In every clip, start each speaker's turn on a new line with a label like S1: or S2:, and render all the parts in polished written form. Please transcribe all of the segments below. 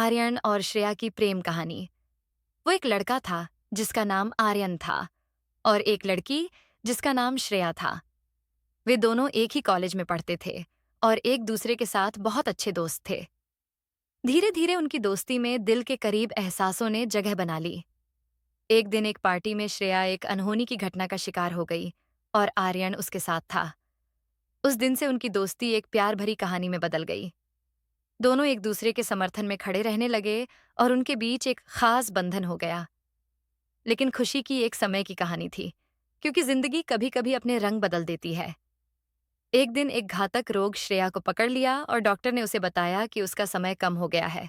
S1: आर्यन और श्रेया की प्रेम कहानी। वो एक लड़का था जिसका नाम आर्यन था और एक लड़की जिसका नाम श्रेया था। वे दोनों एक ही कॉलेज में पढ़ते थे और एक दूसरे के साथ बहुत अच्छे दोस्त थे। धीरे धीरे उनकी दोस्ती में दिल के करीब एहसासों ने जगह बना ली। एक दिन एक पार्टी में श्रेया एक अनहोनी की घटना का शिकार हो गई और आर्यन उसके साथ था। उस दिन से उनकी दोस्ती एक प्यार भरी कहानी में बदल गई। दोनों एक दूसरे के समर्थन में खड़े रहने लगे और उनके बीच एक खास बंधन हो गया। लेकिन खुशी की एक समय की कहानी थी, क्योंकि जिंदगी कभी कभी अपने रंग बदल देती है। एक दिन एक घातक रोग श्रेया को पकड़ लिया और डॉक्टर ने उसे बताया कि उसका समय कम हो गया है।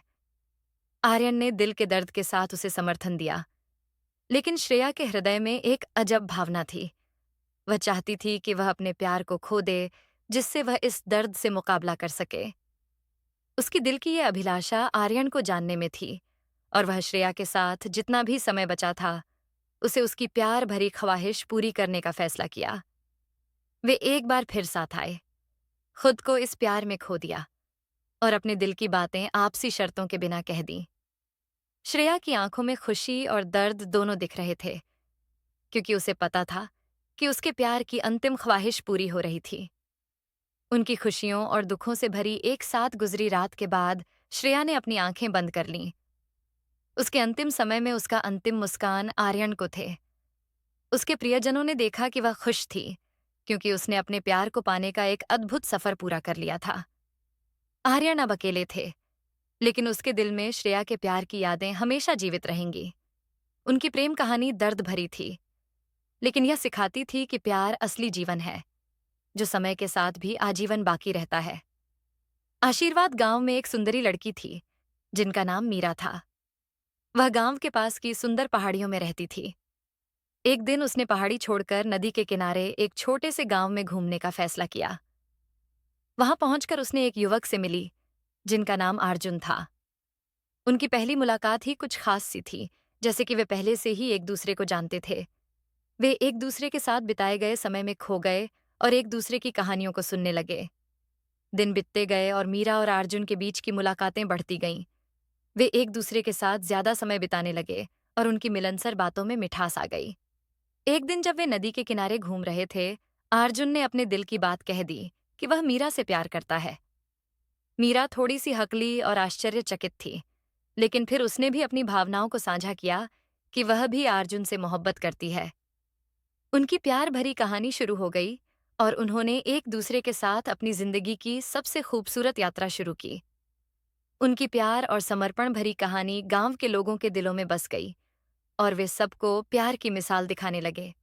S1: आर्यन ने दिल के दर्द के साथ उसे समर्थन दिया, लेकिन श्रेया के हृदय में एक अजब भावना थी। वह चाहती थी कि वह अपने प्यार को खो दे, जिससे वह इस दर्द से मुकाबला कर सके। उसकी दिल की यह अभिलाषा आर्यन को जानने में थी और वह श्रेया के साथ जितना भी समय बचा था, उसे उसकी प्यार भरी ख्वाहिश पूरी करने का फैसला किया। वे एक बार फिर साथ आए, खुद को इस प्यार में खो दिया और अपने दिल की बातें आपसी शर्तों के बिना कह दी। श्रेया की आंखों में खुशी और दर्द दोनों दिख रहे थे, क्योंकि उसे पता था कि उसके प्यार की अंतिम ख्वाहिश पूरी हो रही थी। उनकी खुशियों और दुखों से भरी एक साथ गुजरी रात के बाद श्रेया ने अपनी आंखें बंद कर लीं। उसके अंतिम समय में उसका अंतिम मुस्कान आर्यन को थे। उसके प्रियजनों ने देखा कि वह खुश थी, क्योंकि उसने अपने प्यार को पाने का एक अद्भुत सफर पूरा कर लिया था। आर्यन अब अकेले थे, लेकिन उसके दिल में श्रेया के प्यार की यादें हमेशा जीवित रहेंगी। उनकी प्रेम कहानी दर्द भरी थी, लेकिन यह सिखाती थी कि प्यार असली जीवन है, जो समय के साथ भी आजीवन बाकी रहता है। आशीर्वाद गांव में एक सुंदरी लड़की थी, जिनका नाम मीरा था। वह गांव के पास की सुंदर पहाड़ियों में रहती थी। एक दिन उसने पहाड़ी छोड़कर नदी के किनारे एक छोटे से गांव में घूमने का फैसला किया। वहां पहुंचकर उसने एक युवक से मिली, जिनका नाम अर्जुन था। उनकी पहली मुलाकात ही कुछ खास सी थी, जैसे कि वे पहले से ही एक दूसरे को जानते थे। वे एक दूसरे के साथ बिताए गए समय में खो गए और एक दूसरे की कहानियों को सुनने लगे। दिन बीतते गए और मीरा और अर्जुन के बीच की मुलाकातें बढ़ती गईं। वे एक दूसरे के साथ ज्यादा समय बिताने लगे और उनकी मिलनसार बातों में मिठास आ गई। एक दिन जब वे नदी के किनारे घूम रहे थे, अर्जुन ने अपने दिल की बात कह दी कि वह मीरा से प्यार करता है। मीरा थोड़ी सी हकली और आश्चर्यचकित थी, लेकिन फिर उसने भी अपनी भावनाओं को साझा किया कि वह भी अर्जुन से मोहब्बत करती है। उनकी प्यार भरी कहानी शुरू हो गई और उन्होंने एक दूसरे के साथ अपनी जिंदगी की सबसे खूबसूरत यात्रा शुरू की। उनकी प्यार और समर्पण भरी कहानी गांव के लोगों के दिलों में बस गई और वे सबको प्यार की मिसाल दिखाने लगे।